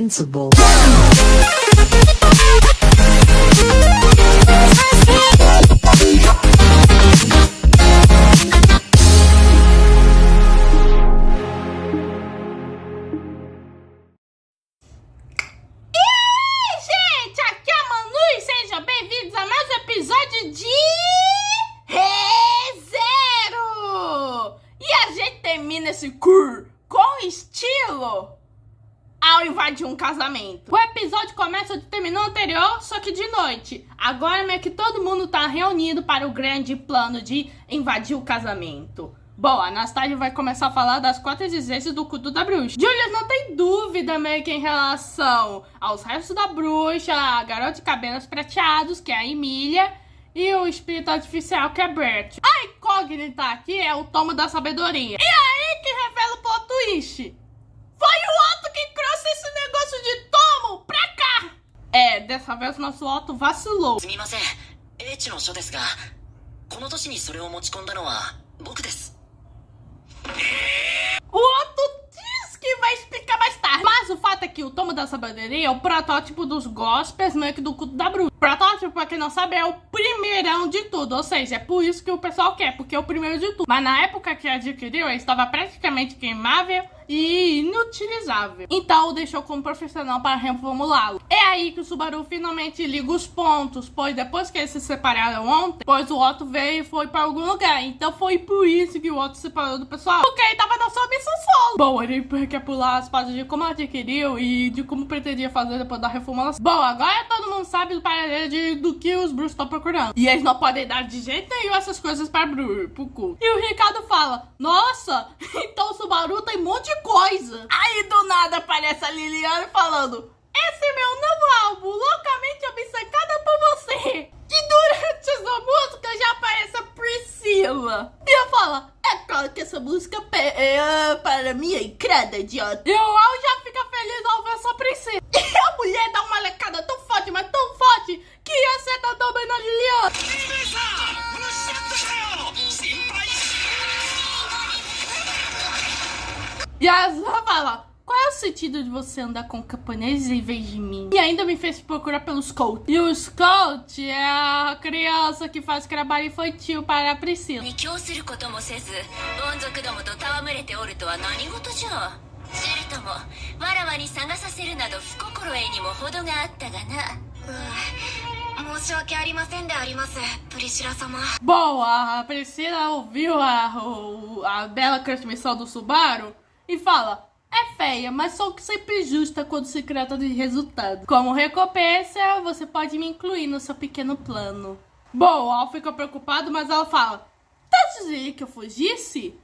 invincible. Esse cur com estilo ao invadir um casamento. O episódio começa onde terminou o anterior, só que de noite. Agora meio que todo mundo tá reunido para o grande plano de invadir o casamento. Bom, a Anastasia vai começar a falar das 4 exigências do culto da bruxa. Julius não tem dúvida meio que em relação aos restos da bruxa, a garota de cabelos prateados, que é a Emília, e o espírito artificial, que é Bert. A incógnita aqui é o tomo da sabedoria. E aí que revela o plot twist. Foi o Otto que trouxe esse negócio de tomo pra cá. É, dessa vez nosso Otto vacilou. O Otto diz que vai explicar mais tarde. Mas o fato é que o tomo da sabedoria é o protótipo dos gospels meio que do culto da bruxa. Protótipo, pra quem não sabe, é o primeirão de tudo. Ou seja, é por isso que o pessoal quer, porque é o primeiro de tudo. Mas na época que adquiriu, ele estava praticamente queimável e inutilizável. Então deixou como profissional para reformulá-lo. É aí que o Subaru finalmente liga os pontos, pois depois que eles se separaram ontem, pois o Otto veio e foi para algum lugar. Então foi por isso que o Otto se separou do pessoal, porque ele tava na sua missão solo. Bom, ele quer pular as partes de como adquiriu e de como pretendia fazer depois da reformulação. Bom, agora todo mundo sabe do paralelo do que os bruxos estão procurando. E eles não podem dar de jeito nenhum essas coisas para pro culto. E o Ricardo fala, nossa, então o Subaru tem um monte de coisa. Aí do nada aparece a Liliane falando, esse é meu novo álbum, loucamente obcecada por você. E durante essa música já aparece a Priscila. E eu falo, é claro que essa música é para mim é incrível, idiota. E o Al já fica feliz ao ver essa Priscila. E a mulher dá uma lecada tão forte, mas tão forte, que acerta também na Liliane. E a Azul fala, qual é o sentido de você andar com camponeses em vez de mim? E ainda me fez procurar pelo Scout. E o Scout é a criança que faz trabalho infantil para a Priscila. Bom, a Priscila ouviu a bela transmissão do Subaru e fala, é feia, mas sou sempre justa quando se trata de resultado. Como recompensa, você pode me incluir no seu pequeno plano. Bom, Al fica preocupado, mas ela fala, tá dizendo que eu fugisse?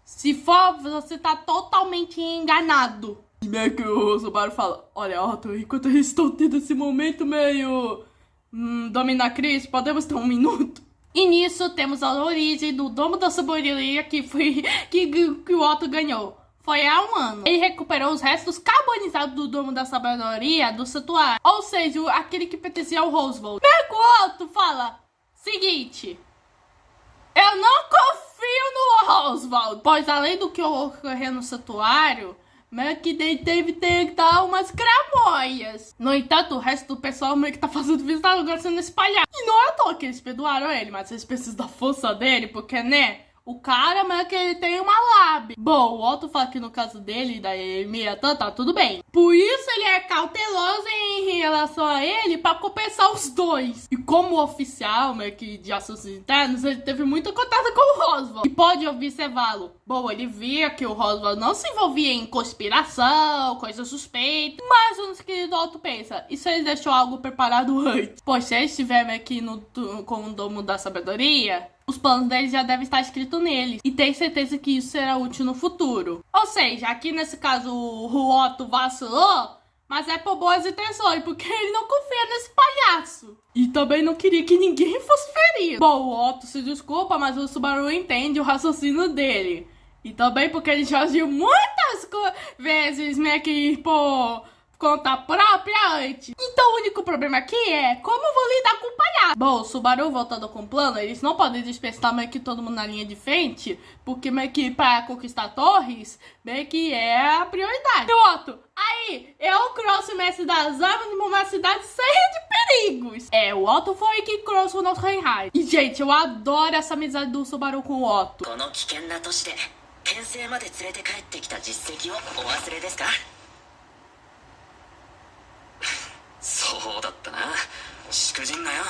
Se for, você tá totalmente enganado. E meio que o Subaru fala, olha, Otto, enquanto eles estão tendo esse momento meio dominacriz, podemos ter um minuto? E nisso temos a origem do domo da sabedoria que o Otto ganhou. Foi há um ano. Ele recuperou os restos carbonizados do domo da sabedoria do santuário. Ou seja, aquele que pertencia ao Roosevelt. O Otto fala, seguinte, eu não confio no Roosevelt, pois além do que ocorreu no santuário, meio que deve ter que dar umas cramonhas. No entanto, o resto do pessoal meio que tá fazendo visita agora sendo espalhado. E não é à toa que eles perdoaram ele, mas eles precisam da força dele, porque, né, o cara meio que ele tem uma lábia. Bom, o Otto fala que no caso dele e da Emília tá tudo bem. Por isso ele é cauteloso em relação a ele pra compensar os dois. E como oficial meio que de assuntos internos, ele teve muito contato com o Roosevelt. E pode observá-lo. Bom, ele via que o Roosevelt não se envolvia em conspiração, coisa suspeita. Mas o nosso querido Otto pensa, isso ele deixou algo preparado antes. Pois se ele estiver meio que com o domo da sabedoria, os planos dele já devem estar escritos neles. E tem certeza que isso será útil no futuro. Ou seja, aqui nesse caso o Otto vacilou, mas é por boas intenções, porque ele não confia nesse palhaço. E também não queria que ninguém fosse ferido. Bom, o Otto se desculpa, mas o Subaru entende o raciocínio dele. E também porque ele já agiu muitas vezes meio que por conta própria antes. Então o único problema aqui é como eu vou lidar com o palhaço. Bom, o Subaru voltando com o plano, eles não podem dispensar meio que todo mundo na linha de frente, porque meio que pra conquistar torres, meio que é a prioridade. E o Otto, aí Aí, eu trouxe o mestre das armas pra uma cidade cheia de perigos. O Otto foi que trouxe o nosso Reinhardt. E, gente, eu adoro essa amizade do Subaru com o Otto. この危険な都市で牽制まで連れて帰ってきた実績をお忘れですか？そうだったな。しくじんなよ。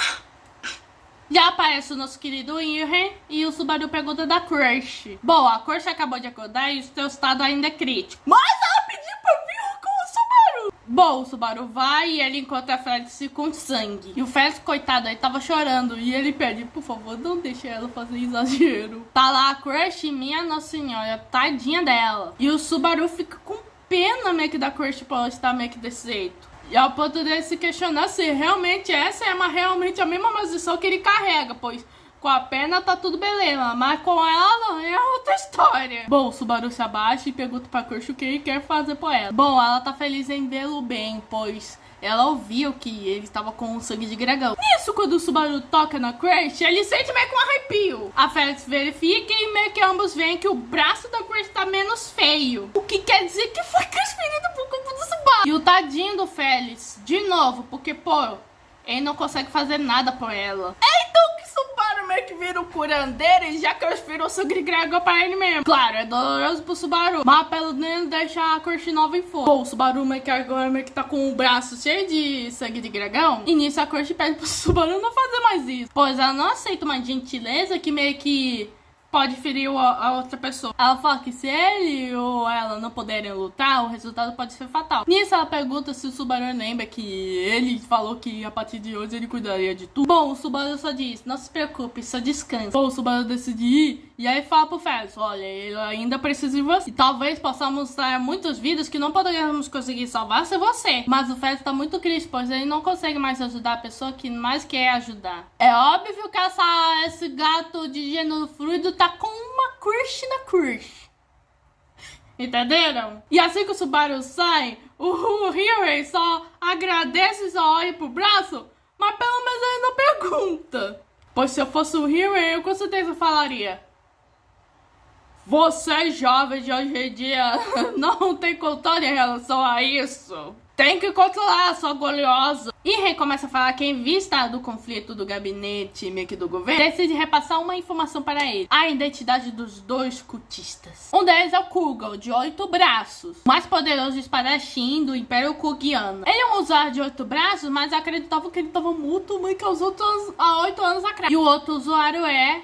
Já aparece o nosso querido Irhen e o Subaru pergunta da Crush. Bom, a Crush acabou de acordar e o seu estado ainda é crítico. Mas ela pediu pra vir com o Subaru. Bom, o Subaru vai e ele encontra a Félix com sangue. E o Félix, coitado, aí tava chorando. E ele pede, por favor, não deixe ela fazer exagero. Tá lá a Crush, minha Nossa Senhora, tadinha dela. E o Subaru fica com pena meio que da Crush por ela estar meio que desse jeito. E ao ponto dele se questionar se realmente essa é realmente a mesma maldição que ele carrega, pois com a pena tá tudo beleza, mas com ela não, é outra história. Bom, o Subaru se abaixa e pergunta pra Crush o que ele quer fazer por ela. Bom, ela tá feliz em vê-lo bem, pois ela ouviu que ele estava com sangue de dragão. Nisso, quando o Subaru toca na Crush, ele sente meio que um arrepio. A Félix verifica e meio que ambos veem que o braço da Crush tá menos feio. O que quer dizer que foi transferido pro corpo do Subaru. E o tadinho do Félix, de novo, porque, pô, ele não consegue fazer nada por ela. É então que o Subaru meio que vira o curandeiro e já transferiu o sangue de dragão pra ele mesmo. Claro, é doloroso pro Subaru, mas pelo menos deixa a Crush nova em fogo. Pô, o Subaru meio que agora meio que tá com o braço cheio de sangue de dragão. E nisso a Crush pede pro Subaru não fazer mais isso, pois ela não aceita uma gentileza que meio que pode ferir a outra pessoa. Ela fala que se ele ou ela não puderem lutar, o resultado pode ser fatal. Nisso ela pergunta se o Subaru lembra que ele falou que a partir de hoje ele cuidaria de tudo. Bom, o Subaru só diz, não se preocupe, só descanse. Bom, o Subaru decide ir e aí fala pro Félix, olha, ele ainda precisa de você. E talvez possamos mostrar muitos vídeos que não poderíamos conseguir salvar se você. Mas o Félix tá muito triste, pois ele não consegue mais ajudar a pessoa que mais quer ajudar. É óbvio que esse gato de gênero fluido tá com uma crush na Crush. Entenderam? E assim que o Subaru sai, o Ryuhei só agradece e só olha pro braço, mas pelo menos ele não pergunta. Pois se eu fosse o Ryuhei, eu com certeza falaria: você jovem de hoje em dia não tem controle em relação a isso. Tem que controlar a sua gloriosa. Irhen começa a falar que em vista do conflito do gabinete meio que do governo, decide repassar uma informação para ele: a identidade dos dois cultistas. Um deles é o Kugel, de 8 braços, o mais poderoso espadachim do Império Kugiano. Ele é um usuário de 8 braços, mas acreditava que ele estava muito que os outros há 8 anos atrás. E o outro usuário é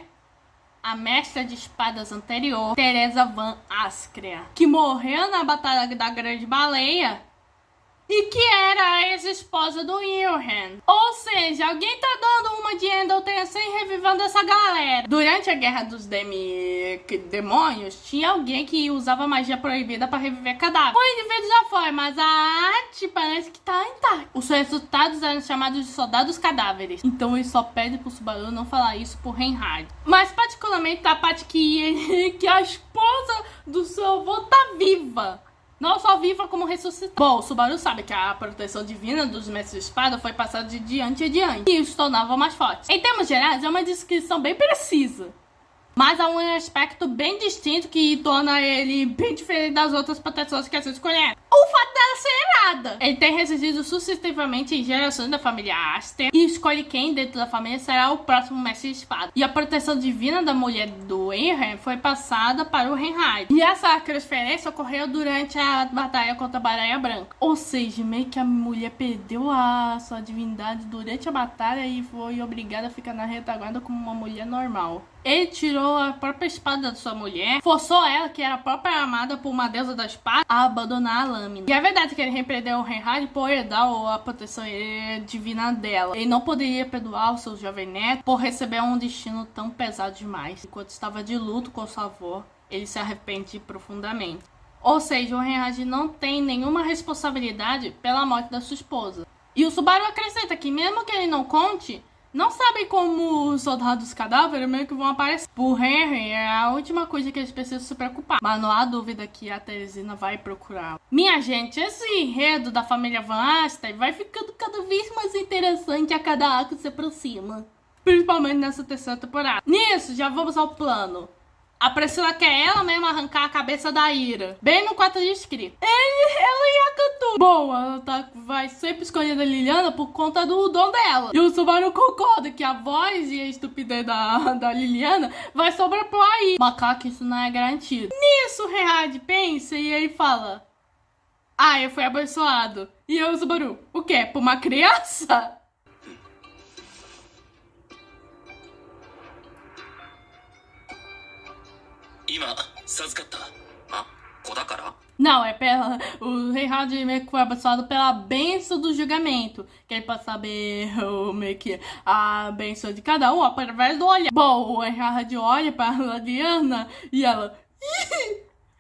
a mestra de espadas anterior, Teresa Van Askrea, que morreu na Batalha da Grande Baleia e que era a ex-esposa do Irhen. Ou seja, alguém tá dando uma de Endothense e revivendo essa galera. Durante a Guerra dos Demônios, tinha alguém que usava magia proibida pra reviver cadáver. O indivíduo já foi, mas a arte parece que tá intacta. Os resultados eram chamados de soldados cadáveres. Então ele só pede pro Subaru não falar isso pro Reinhardt. Mas particularmente a parte que a esposa do seu avô tá viva. Não só viva, como ressuscitada. Bom, o Subaru sabe que a proteção divina dos mestres de espada foi passada de diante a diante, e os tornava mais fortes. Em termos gerais, é uma descrição bem precisa, mas há um aspecto bem distinto que torna ele bem diferente das outras proteções que a gente conhece: o fato dela ser errada. Ele tem resistido sucessivamente em gerações da família Aster e escolhe quem dentro da família será o próximo mestre de espada. E a proteção divina da mulher do Irhen foi passada para o Reinhardt. E essa transferência ocorreu durante a batalha contra a Baraia Branca. Ou seja, meio que a mulher perdeu a sua divindade durante a batalha e foi obrigada a ficar na retaguarda como uma mulher normal. Ele tirou a própria espada da sua mulher, forçou ela, que era a própria amada por uma deusa da espada, a abandonar a lâmina. E é verdade que ele repreendeu o Reinhardt por herdar a proteção divina dela. Ele não poderia perdoar o seu jovem neto por receber um destino tão pesado demais. Enquanto estava de luto com sua avó, ele se arrepende profundamente. Ou seja, o Reinhardt não tem nenhuma responsabilidade pela morte da sua esposa. E o Subaru acrescenta que mesmo que ele não conte, não sabem como os soldados cadáveres meio que vão aparecer. Por Henry é a última coisa que eles precisam se preocupar. Mas não há dúvida que a Teresina vai procurar. Minha gente, esse enredo da família Van Aster vai ficando cada vez mais interessante a cada arco se aproxima. Principalmente nessa terceira temporada. Nisso, já vamos ao plano. A Priscila quer ela mesma arrancar a cabeça da Ira, bem no quarto de escrito. Ela ia cantar. Bom, ela vai sempre escolhendo a Liliana por conta do dom dela. E o Subaru concorda que a voz e a estupidez da Liliana vai sobrepor aí. Macaco, isso não é garantido. Nisso, o Reihard pensa e ele fala: ah, eu fui abençoado. E eu, Subaru, o quê? Por uma criança? Não, é pela... O Reihard meio que foi abençoado pela bênção do julgamento. Que ele pode saber meio que a bênção de cada um através do olhar. Bom, o Reihard olha pra Liliana e ela...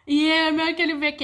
E é meio que ele vê que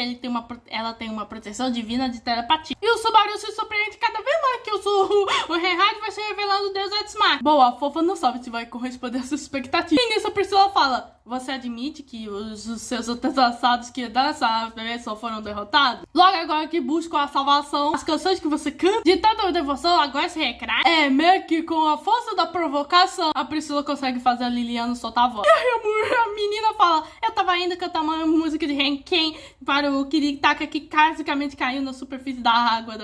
ela tem uma proteção divina de telepatia. E o Subaru se surpreende cada vez mais que o Reihard vai se revelando o Deus Edsmar. Bom, a fofa não sabe se vai corresponder a essa expectativa. E nisso a Priscila fala: você admite que os seus antepassados que dessa versão foram derrotados? Logo agora que buscam a salvação, as canções que você canta de tanta devoção agora se recrai. É, meio que com a força da provocação, a Priscila consegue fazer a Liliana soltar a voz. E aí a menina fala: eu tava indo cantar uma música de Henken para o Kiritaka que basicamente caiu na superfície da água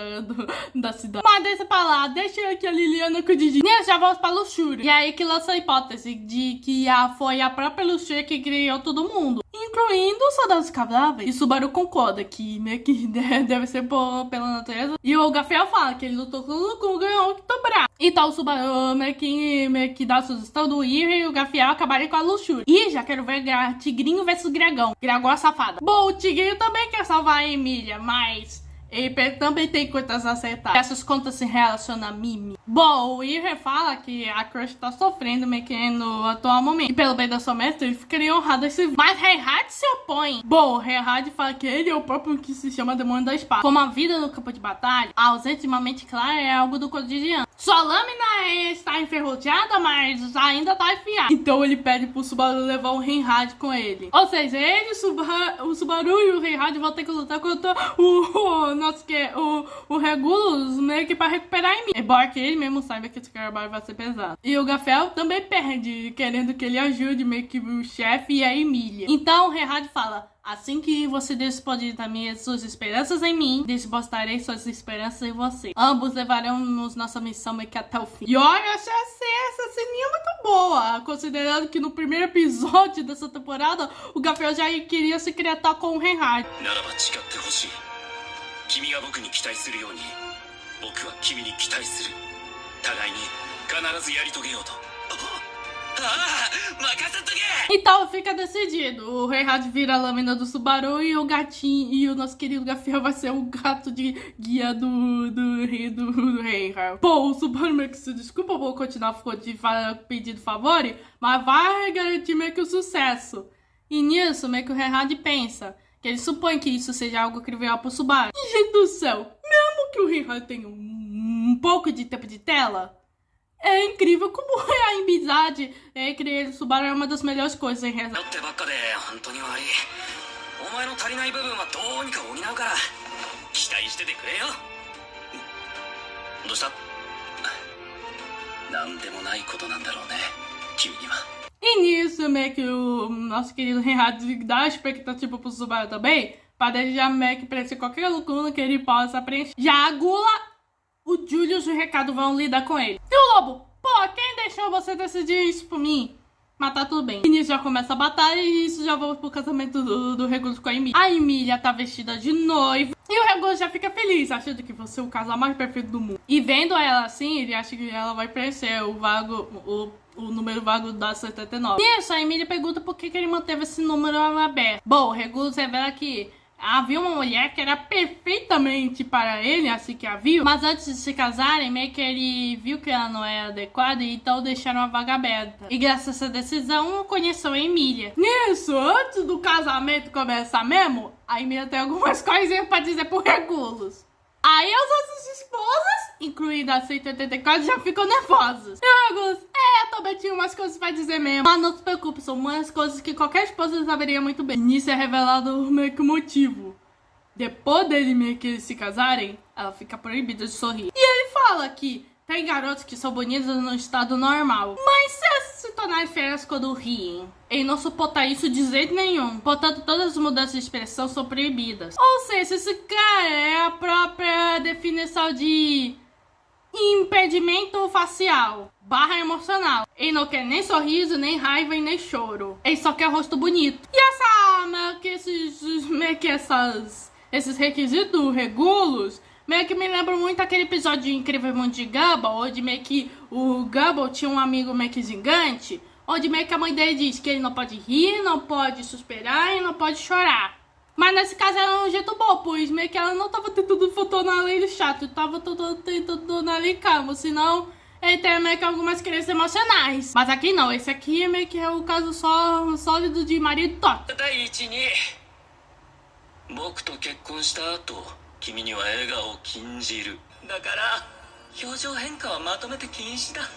da cidade. Mas deixa pra lá, deixa que a Liliana cuide de... E já volta pra Luxúria. E aí que lança a hipótese de que foi a própria Luxúria que criou todo mundo, incluindo os soldados cadáveres. E Subaru concorda que meio que deve ser pela natureza. E o Gafiel fala que ele lutou com o ganhou que dobrar. Então o Subaru meio que dá a sugestão do Ira e o Gafiel acabarem com a Luxúria. E já quero ver Tigrinho versus Gragão. Gragão é safada. Bom, o Tigrinho também quer salvar a Emília, mas ele também tem contas a acertar. Essas contas se relacionam a Mimi. Bom, o Ira fala que a Crush tá sofrendo meio que no atual momento. E pelo bem da sua mestra, ele ficaria honrado esse... Mas Reihard se opõe. Bom, Reihard fala que ele é o próprio que se chama Demônio da Espada. Como a vida no campo de batalha, a ausência de uma mente clara é algo do cotidiano. Sua lâmina está enferrujada, mas ainda tá afiada. Então ele pede pro Subaru levar o Reihard com ele. Ou seja, ele, o Subaru e o Reihard vão ter que lutar contra o Regulus meio que pra recuperar a Emília. Embora que ele mesmo saiba que esse trabalho vai ser pesado. E o Gafiel também perde, querendo que ele ajude meio que o chefe e a Emília. Então o Reihard fala: assim que você depositar suas esperanças em mim, depositarei suas esperanças em você. Ambos levaremos nossa missão meio que até o fim. E olha, essa ceninha é muito boa, considerando que no primeiro episódio dessa temporada, o Gafiel já queria se cretar com o Reihard. Então fica decidido. O Reihard vira a lâmina do Subaru e o gatinho e o nosso querido Gafiel vai ser o gato de guia do Reihard. Bom, o Subaru meio que se desculpa por continuar pedindo favor, mas vai garantir meio que o sucesso. E nisso, meio que o Reihard pensa que ele supõe que isso seja algo trivial pro Subaru. E, gente do céu, mesmo que o Reihard tenha um pouco de tempo de tela, é incrível como a amizade entre ele e o Subaru é uma das melhores coisas em relação. E nisso, meio que o nosso querido Reihard dá a expectativa pro Subaru também, para ele já meio que preencher qualquer lacuna que ele possa preencher. Já a Gula, o Julius e o Recado vão lidar com ele. E o Lobo? Pô, quem deixou você decidir isso por mim? Mas tá tudo bem. E nisso já começa a batalha e isso já volta pro casamento do Regulus com a Emília. A Emília tá vestida de noiva e o Regulus já fica feliz, achando que você é o casal mais perfeito do mundo. E vendo ela assim, ele acha que ela vai preencher o número vago da 79. Nisso, a Emília pergunta por que ele manteve esse número aberto. Bom, o Regulus revela que havia uma mulher que era perfeitamente para ele, assim que a viu, mas antes de se casarem, meio que ele viu que ela não era adequada e então deixaram a vaga aberta. E graças a essa decisão, conheceu a Emília. Nisso, antes do casamento começar mesmo, a Emília tem algumas coisinhas pra dizer pro Regulus. Aí as outras esposas, incluindo a 184, já ficam nervosas. E o Regulus, eu também tinha umas coisas pra dizer mesmo. Mas não se preocupe, são umas coisas que qualquer esposa saberia muito bem. Nisso é revelado meio que o motivo. Depois dele meio que se casarem, ela fica proibida de sorrir. E ele fala que tem garotos que são bonitos no estado normal. Mas se essa tonais férias quando riem. Ele não suporta isso de jeito nenhum. Portanto, todas as mudanças de expressão são proibidas. Ou seja, esse cara é a própria definição de impedimento facial / emocional. Ele não quer nem sorriso, nem raiva e nem choro. Ele só quer rosto bonito. E esses requisitos regulos meio que me lembram muito aquele episódio de Incrível Mundo de Gumball, onde meio que o Gumball tinha um amigo meio que gigante, onde meio que a mãe dele diz que ele não pode rir, não pode suspirar e não pode chorar. Mas nesse caso era um jeito bom, pois meio que ela não tava tentando tornar ele chato, tava tentando tornar ele calmo, senão ele tem meio que algumas crises emocionais. Mas aqui não, esse aqui meio que é o caso só sólido de marido top. 第一に僕と結婚した後君には笑顔を禁じるだから表情変化はまとめて禁止だ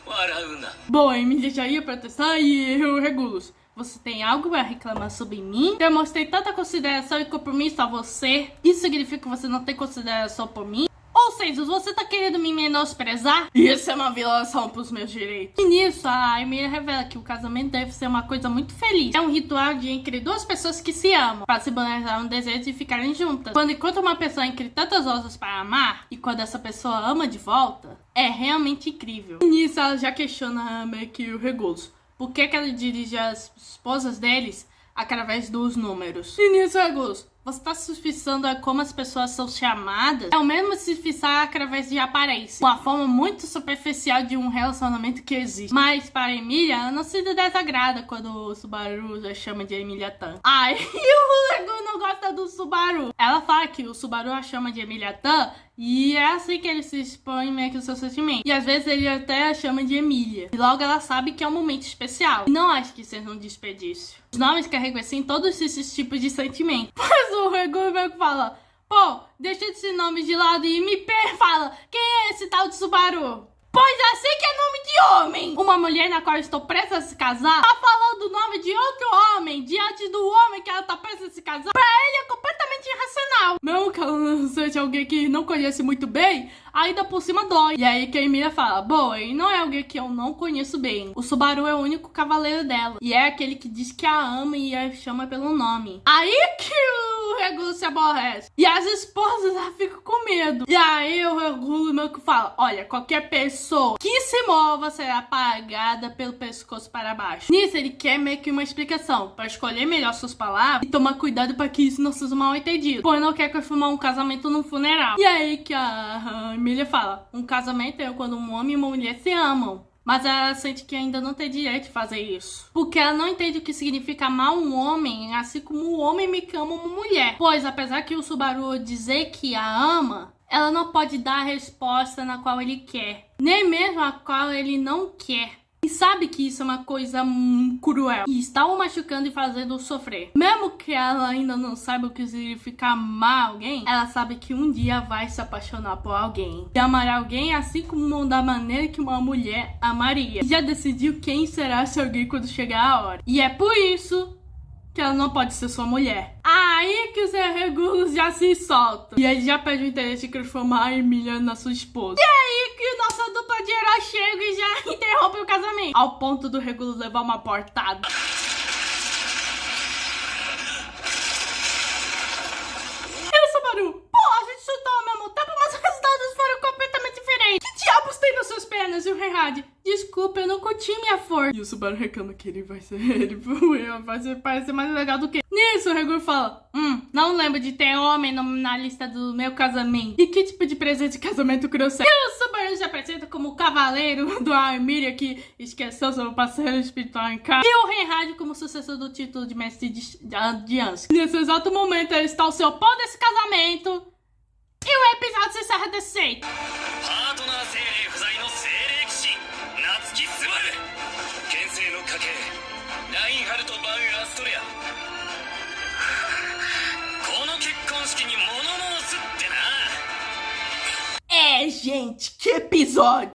笑うな Bom, a Emília já ia protestar e eu regulo. Você tem algo a reclamar sobre mim? Demonstrei tanta consideração e compromisso a você. Isso significa que você não tem consideração por mim? Ou seja, você tá querendo me menosprezar? Isso é uma violação pros meus direitos. E nisso, a Emília revela que o casamento deve ser uma coisa muito feliz. É um ritual entre duas pessoas que se amam, para simbolizar um desejo de ficarem juntas. Quando encontra uma pessoa entre tantas outras para amar, e quando essa pessoa ama de volta, é realmente incrível. E nisso, ela já questiona meio que o Regulus. Por que ela dirige as esposas deles através dos números? E nisso, Regulus, você tá suspiciando como as pessoas são chamadas? É o mesmo suspiciar através de aparência. Uma forma muito superficial de um relacionamento que existe. Mas para Emília, ela não se desagrada quando o Subaru a chama de Emília Tan. Ai, e o Lego não gosta do Subaru. Ela fala que o Subaru a chama de Emília Tan e é assim que ele se expõe meio que o seu sentimento. E às vezes ele até a chama de Emília. E logo ela sabe que é um momento especial. E não acho que seja um desperdício. Os nomes carregam assim todos esses tipos de sentimento. Mas o Regulus meio que fala: pô, deixa esse nome de lado e me fala, quem é esse tal de Subaru? Pois assim que é nome de homem. Uma mulher na qual eu estou prestes a se casar tá falando o nome de outro homem diante do homem que ela tá prestes a se casar. Pra ele é completamente irracional. Mesmo que ela não seja alguém que não conhece muito bem, ainda por cima dói. E aí que a Emília fala: bom, ele não é alguém que eu não conheço bem. O Subaru é o único cavaleiro dela. E é aquele que diz que a ama e a chama pelo nome. Aí que o Regulus se aborrece. E as esposas já ficam com medo. E aí o Regulus meio que fala: olha, qualquer pessoa que se mova será apagada pelo pescoço para baixo. Nisso ele quer meio que uma explicação para escolher melhor suas palavras e tomar cuidado para que isso não seja mal entendido, pois não quer transformar um casamento num funeral. E aí que a Emília fala: um casamento é quando um homem e uma mulher se amam. Mas ela sente que ainda não tem direito de fazer isso. Porque ela não entende o que significa amar um homem, assim como o homem me ama uma mulher. Pois, apesar que o Subaru dizer que a ama, ela não pode dar a resposta na qual ele quer. Nem mesmo a qual ele não quer. E sabe que isso é uma coisa cruel. E está o machucando e fazendo sofrer. Mesmo que ela ainda não saiba o que significa amar alguém, ela sabe que um dia vai se apaixonar por alguém. E amar alguém assim como da maneira que uma mulher amaria. E já decidiu quem será esse alguém quando chegar a hora. E é por isso que ela não pode ser sua mulher. Aí que os Regulus já se soltam. E ele já perde o interesse de transformar a Emília na sua esposa. E aí que nossa dupla de herói chega e já interrompe o casamento. Ao ponto do Regulus levar uma portada. E o Subaru: pô, a gente chutou ao mesmo tempo, mas os resultados foram completamente diferentes. Que diabos tem nas suas pernas? E o Reinhard: desculpa, eu não curti minha força. E o Subaru reclama que ele vai parecer mais legal do que. Nisso, o Regulus fala: não lembro de ter homem na lista do meu casamento. E que tipo de presente de casamento cruel? E o Subaru se apresenta como o cavaleiro do Emília que esqueceu seu parceiro espiritual em casa. E o Reinhard como sucessor do título de mestre de Ansem. Nesse exato momento, ele está ao seu pão desse casamento. E o episódio se encerra desse jeito. パートナー精霊不在の精霊騎士夏木スバル剣聖の家系ラインハルト・バン・アストレアこの結婚式に物申すってな É, gente, que episódio!